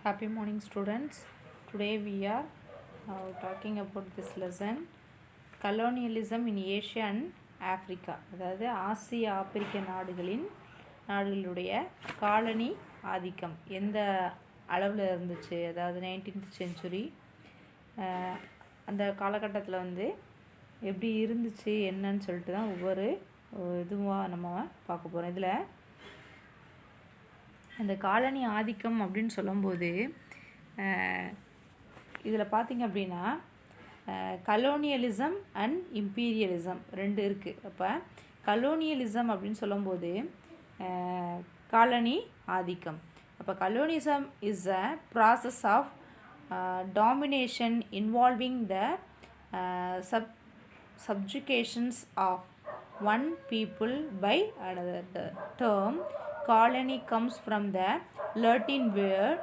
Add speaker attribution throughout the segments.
Speaker 1: Happy morning, students. Today we are talking about this lesson colonialism in Asia and Africa. அதாவது ஆசிய ஆப்பிரிக்க நாடுகளுடைய colony ஆதிக்கம் எந்த அளவில் இருந்துச்சு, அதாவது 19th century அந்த காலகட்டத்தில் வந்து எப்படி இருந்துச்சு என்னன்னு சொல்லிட்டு தான் ஒவ்வொரு இதுவாக நம்ம பார்க்க போகிறோம். இதில் அந்த காலனி ஆதிக்கம் அப்படின்னு சொல்லும்போது இதில் பார்த்திங்க அப்படின்னா கலோனியலிசம் அண்ட் இம்பீரியலிசம் ரெண்டு இருக்குது. அப்போ கலோனியலிசம் அப்படின்னு சொல்லும்போது காலனி ஆதிக்கம். அப்போ colonialism is a process of domination involving the subjugations of one people by another. The term colony comes from the Latin word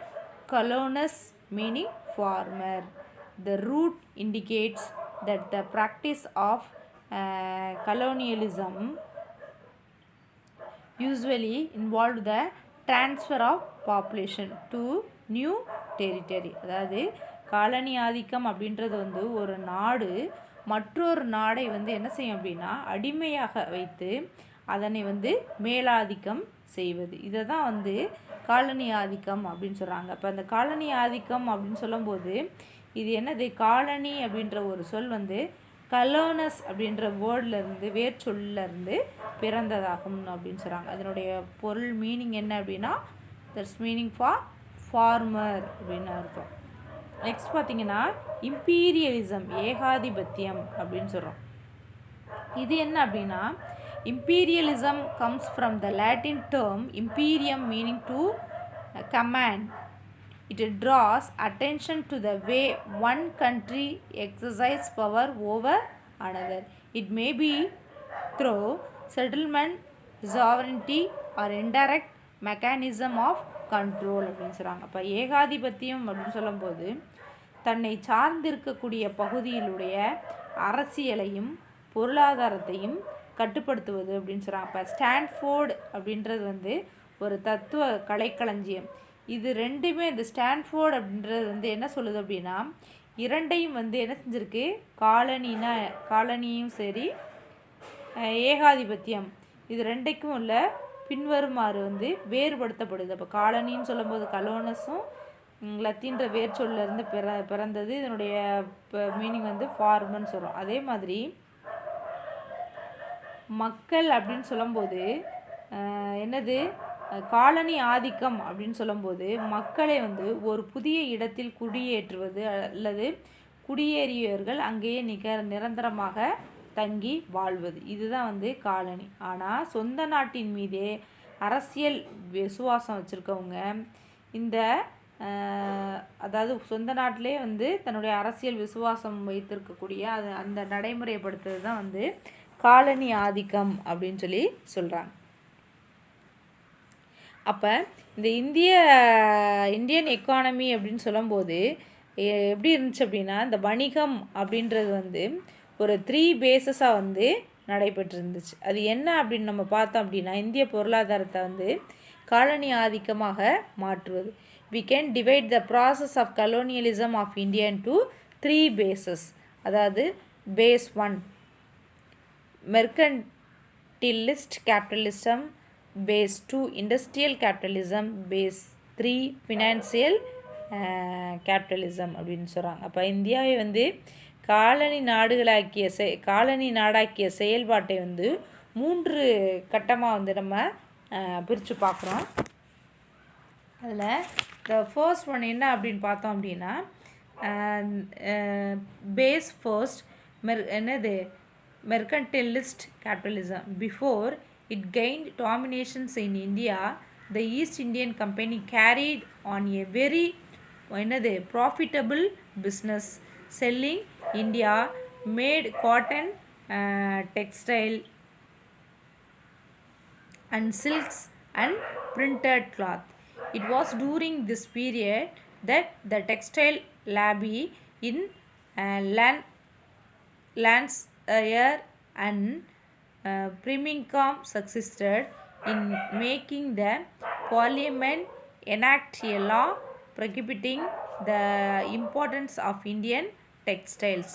Speaker 1: colonus, meaning farmer. The root indicates that the practice of colonialism usually involved the transfer of population to new territory. அதாவது colony ஆதிக்கம் அப்படின்றது வந்து ஒரு நாடு மற்றொரு நாடை வந்து என்ன செய்யும் அப்படின்னா அடிமையாக வைத்து அதனை வந்து மேலாதிக்கம் செய்வது. இதை தான் வந்து காலனி ஆதிக்கம் அப்படின்னு சொல்கிறாங்க. அப்போ அந்த காலனி ஆதிக்கம் அப்படின்னு சொல்லும்போது இது என்னது, காலனி அப்படின்ற ஒரு சொல் வந்து கலோனஸ் அப்படின்ற வேர்ட்லேருந்து வேர்ச்சொல்லிருந்து பிறந்ததாகும் அப்படின்னு சொல்கிறாங்க. அதனுடைய பொருள் மீனிங் என்ன அப்படின்னா தட்ஸ் மீனிங் ஃபார் ஃபார்மர் அப்படின்னு அர்த்தம். நெக்ஸ்ட் பார்த்திங்கன்னா இம்பீரியலிசம், ஏகாதிபத்தியம் அப்படின்னு சொல்கிறோம். இது என்ன அப்படின்னா imperialism comes from the Latin term imperium, meaning to command. It draws attention to the way one country exercises power over another. It may be through settlement, sovereignty or indirect mechanism of control அப்படின்னு சொல்கிறாங்க. அப்போ ஏகாதிபத்தியம் அப்படின்னு சொல்லும்போது தன்னை சார்ந்திருக்கக்கூடிய பகுதியிலுடைய அரசியலையும் பொருளாதாரத்தையும் கட்டுப்படுத்துவது அப்படின்னு சொல்கிறாங்க. இப்போ ஸ்டான்ஃபோர்டு அப்படின்றது வந்து ஒரு தத்துவ கலைக்களஞ்சியம். இது ரெண்டுமே இந்த ஸ்டான்ஃபோர்டு அப்படின்றது வந்து என்ன சொல்லுது அப்படின்னா இரண்டையும் வந்து என்ன செஞ்சுருக்கு, காலனியும் சரி ஏகாதிபத்தியம் இது ரெண்டைக்கும் உள்ள பின்வருமாறு வந்து வேறுபடுத்தப்படுது. அப்போ காலனின்னு சொல்லும்போது கலோனஸும் லத்தீன்ற வேர்ச்சொல்லிருந்து பிறந்தது. இதனுடைய மீனிங் வந்து ஃபார்மர்னு சொல்கிறோம். அதே மாதிரி மக்கள் அப்படின்னு சொல்லும்போது என்னது, காலனி ஆதிக்கம் அப்படின்னு சொல்லும்போது மக்களை வந்து ஒரு புதிய இடத்தில் குடியேற்றுவது அல்லது குடியேறியவர்கள் அங்கேயே நிரந்தரமாக தங்கி வாழ்வது, இதுதான் வந்து காலனி. ஆனால் சொந்த நாட்டின் மீதே அரசியல் விசுவாசம் வச்சுருக்கவங்க இந்த அதாவது சொந்த நாட்டிலே வந்து தன்னுடைய அரசியல் விசுவாசம் வைத்திருக்கக்கூடிய அந்த நடைமுறைப்படுத்துறது தான் வந்து காலனி ஆதிக்கம் அப்படின்னு சொல்லி சொல்கிறாங்க. அப்போ இந்த இந்தியன் எக்கானமி அப்படின்னு சொல்லும்போது எப்படி இருந்துச்சு அப்படின்னா இந்த வணிகம் அப்படின்றது வந்து ஒரு 3 பேஸஸாக வந்து நடைபெற்றிருந்துச்சு. அது என்ன அப்படின்னு நம்ம பார்த்தோம் அப்படின்னா இந்திய பொருளாதாரத்தை வந்து காலனி ஆதிக்கமாக மாற்றுவது. We can divide the process of colonialism of India into 3 bases. அதாவது base 1 mercantilist capitalism, base 2 industrial capitalism, base 3 financial capitalism அப்படின்னு சொல்கிறாங்க. அப்போ இந்தியாவை வந்து காலனி நாடாக்கிய செயல்பாட்டை வந்து 3 கட்டமாக வந்து நம்ம பிரித்து பார்க்குறோம். அதில் ஃபர்ஸ்ட் ஒன் என்ன அப்படின்னு பார்த்தோம் அப்படின்னா பேஸ் ஃபர்ஸ்ட் என்னது mercantilist capitalism. Before it gained dominations in India, the East Indian Company carried on a very profitable business selling India made cotton, textile and silks and printed cloth. It was during this period that the textile lobby in Lancashire and Birmingham succeeded in making the Parliament enact a law prohibiting the importance of Indian textiles.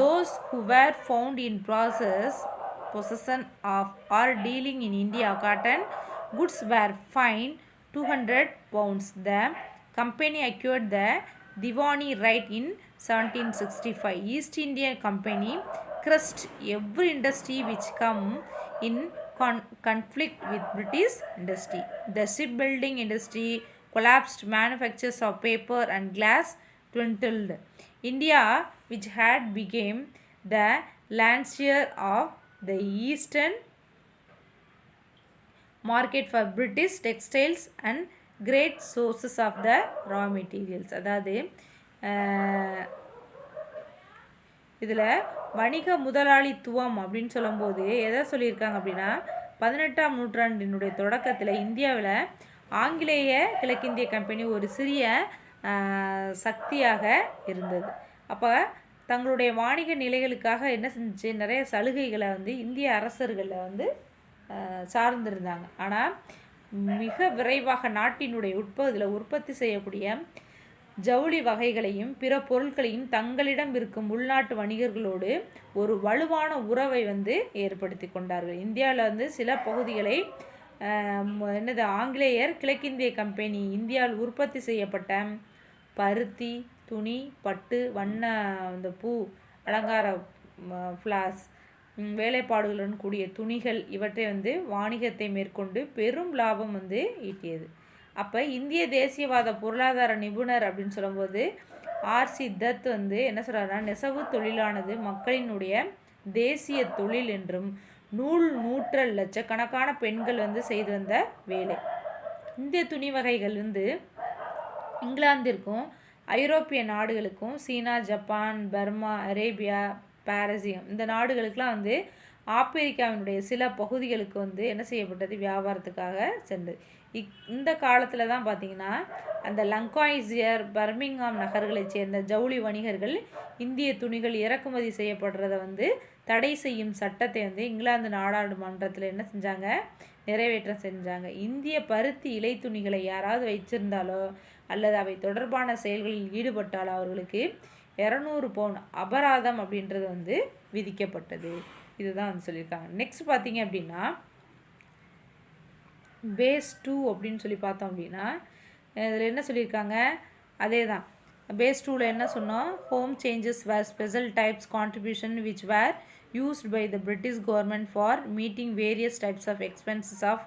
Speaker 1: Those who were found in possession of or dealing in India cotton goods were fined 200 pounds. The company acquired the Diwani right in 1765. East India Company crushed every industry which come in conflict with British industry. The shipbuilding industry collapsed, manufactures of paper and glass dwindled. India, which had become the landshare of the eastern market for British textiles and great sources of the raw materials. அதாவது இதில் வணிக முதலாளித்துவம் அப்படின்னு சொல்லும்போது எதை சொல்லியிருக்காங்க அப்படின்னா 18ஆம் நூற்றாண்டினுடைய தொடக்கத்தில் இந்தியாவில் ஆங்கிலேய கிழக்கிந்திய கம்பெனி ஒரு சிறிய சக்தியாக இருந்தது. அப்போ தங்களுடைய வாணிக நிலைகளுக்காக என்ன செஞ்சு நிறைய சலுகைகளை வந்து இந்திய அரசர்களை வந்து சார்ந்திருந்தாங்க. ஆனால் மிக விரைவாக நாட்டினுடைய உற்பத்தி செய்யக்கூடிய ஜவுளி வகைகளையும் பிற பொருட்களையும் தங்களிடம் இருக்கும் உள்நாட்டு வணிகர்களோடு ஒரு வலுவான உறவை வந்து ஏற்படுத்தி கொண்டார்கள். இந்தியாவில் வந்து சில பகுதிகளை ஆங்கிலேயர் கிழக்கிந்திய கம்பெனி இந்தியாவில் உற்பத்தி செய்யப்பட்ட பருத்தி, துணி, பட்டு, வண்ண இந்த பூ, அலங்கார ஃப்ளாஸ், வேலைப்பாடுகளுடன் கூடிய துணிகள் இவற்றை வந்து வாணிகத்தை மேற்கொண்டு பெரும் லாபம் வந்து ஈட்டியது. அப்போ இந்திய தேசியவாத பொருளாதார நிபுணர் அப்படின்னு சொல்லும்போது ஆர்சி தத் வந்து என்ன சொல்கிறாருன்னா, நெசவு தொழிலானது மக்களினுடைய தேசிய தொழில் என்றும் நூற்றல் லட்சக்கணக்கான பெண்கள் வந்து செய்து வந்த வேலை. இந்திய துணி வகைகள் வந்து இங்கிலாந்திற்கும் ஐரோப்பிய நாடுகளுக்கும், சீனா, ஜப்பான், பர்மா, அரேபியா, பாரசீகம் இந்த நாடுகளுக்கெலாம் வந்து ஆப்பிரிக்காவினுடைய சில பகுதிகளுக்கு வந்து என்ன செய்யப்பட்டது, வியாபாரத்துக்காக சென்றது. இந்த காலத்தில் தான் பார்த்திங்கன்னா அந்த லங்காய்சியர், பர்மிங்ஹாம் நகர்களைச் சேர்ந்த ஜவுளி வணிகர்கள் இந்திய துணிகள் இறக்குமதி செய்யப்படுறதை வந்து தடை செய்யும் சட்டத்தை வந்து இங்கிலாந்து நாடாளுமன்றத்தில் என்ன செஞ்சாங்க, நிறைவேற்றம் செஞ்சாங்க. இந்திய பருத்தி இலை துணிகளை யாராவது வைச்சிருந்தாலோ அல்லது அவை தொடர்பான செயல்களில் ஈடுபட்டாலோ அவர்களுக்கு 200 பவுண்ட் அபராதம் அப்படின்றது வந்து விதிக்கப்பட்டது. இதுதான் வந்து சொல்லியிருக்காங்க. நெக்ஸ்ட் பார்த்தீங்க அப்படின்னா பேஸ் 2 அப்படின்னு சொல்லி பார்த்தோம் அப்படின்னா இதில் என்ன சொல்லியிருக்காங்க, அதே தான் பேஸ் 2ல் என்ன சொன்னோம், home changes were special types contribution which were used by the British government for meeting various types of expenses of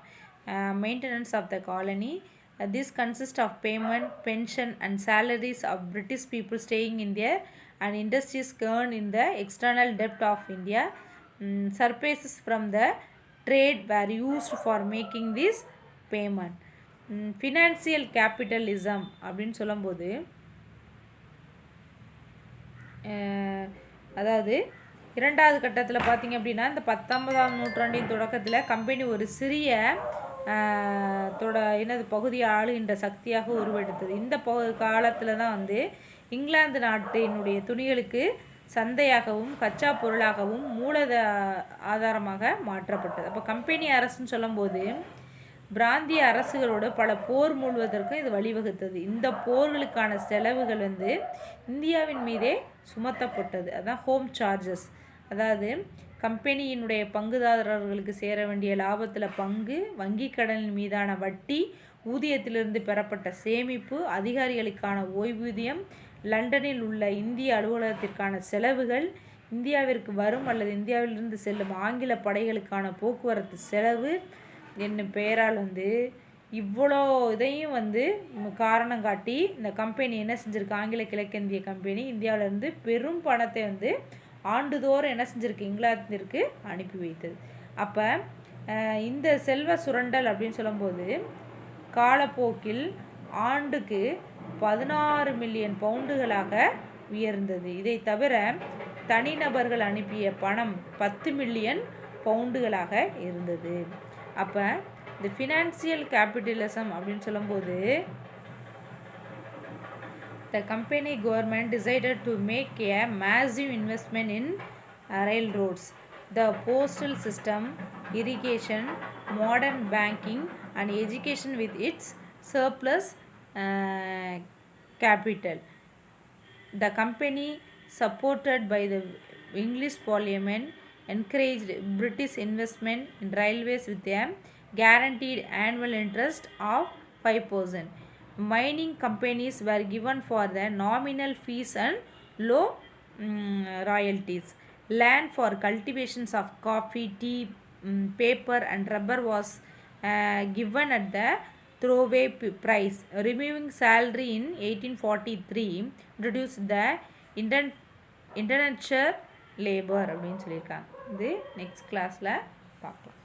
Speaker 1: maintenance of the colony. This consists of payment, pension and salaries of British people staying in there and industries earned in the external debt of India. Surpluses from the trade were used for making this payment. Financial capitalism அப்படின்னு சொல்லும்போது அதாவது இரண்டாவது கட்டத்தில் பார்த்திங்க அப்படின்னா இந்த 19ஆம் நூற்றாண்டின் தொடக்கத்தில் கம்பெனி ஒரு சிறிய பகுதியை ஆளுகின்ற சக்தியாக உருவெடுத்தது. இந்த காலத்தில் தான் வந்து இங்கிலாந்து நாட்டினுடைய துணிகளுக்கு சந்தையாகவும் கச்சா பொருளாகவும் ஆதாரமாக மாற்றப்பட்டது. அப்போ கம்பெனி அரசுன்னு சொல்லும்போது பிராந்திய அரசுகளோடு பல போர் மூழ்வதற்கும் இது வழிவகுத்தது. இந்த போர்களுக்கான செலவுகள் வந்து இந்தியாவின் மீதே சுமத்தப்பட்டது. அதான் ஹோம் சார்ஜஸ். அதாவது கம்பெனியினுடைய பங்குதாரர்களுக்கு சேர வேண்டிய லாபத்தில் பங்கு, வங்கி கடனின் மீதான வட்டி, ஊதியத்திலிருந்து பெறப்பட்ட சேமிப்பு, அதிகாரிகளுக்கான ஓய்வூதியம், லண்டனில் உள்ள இந்திய அலுவலகத்திற்கான செலவுகள், இந்தியாவிற்கு வரும் அல்லது இந்தியாவிலிருந்து செல்லும் ஆங்கில படைகளுக்கான போக்குவரத்து செலவு என்னும் பெயரால் வந்து இவ்வளோ இதையும் வந்து காரணம் காட்டி இந்த கம்பெனி என்ன செஞ்சுருக்கு, ஆங்கில கிழக்கிந்திய கம்பெனி இந்தியாவிலேருந்து பெரும் பணத்தை வந்து ஆண்டுதோறும் என்ன செஞ்சுருக்கு, இங்கிலாந்திற்கு அனுப்பி வைத்தது. அப்போ இந்த செல்வ சுரண்டல் அப்படின்னு சொல்லும்போது காலப்போக்கில் ஆண்டுக்கு 16 மில்லியன் பவுண்டுகளாக உயர்ந்தது. இதை தவிர தனிநபர்கள் அனுப்பிய பணம் 10 மில்லியன் பவுண்டுகளாக இருந்தது. அப்போ இந்த ஃபினான்சியல் கேபிட்டலிசம் அப்படின்னு சொல்லும்போது the company government decided to make a massive investment in railroads, the postal system, irrigation, modern banking and education with its surplus capital. The company, supported by the English Parliament, encouraged British investment in railways with a guaranteed annual interest of 5%. Mining companies were given for the nominal fees and low royalties. Land for cultivations of coffee, tea, paper and rubber was given at the throwaway price. Removing salary in 1843 introduced the indenture labor அப்படின்னு சொல்லியிருக்காங்க. இது next கிளாஸில் பார்க்கலாம்.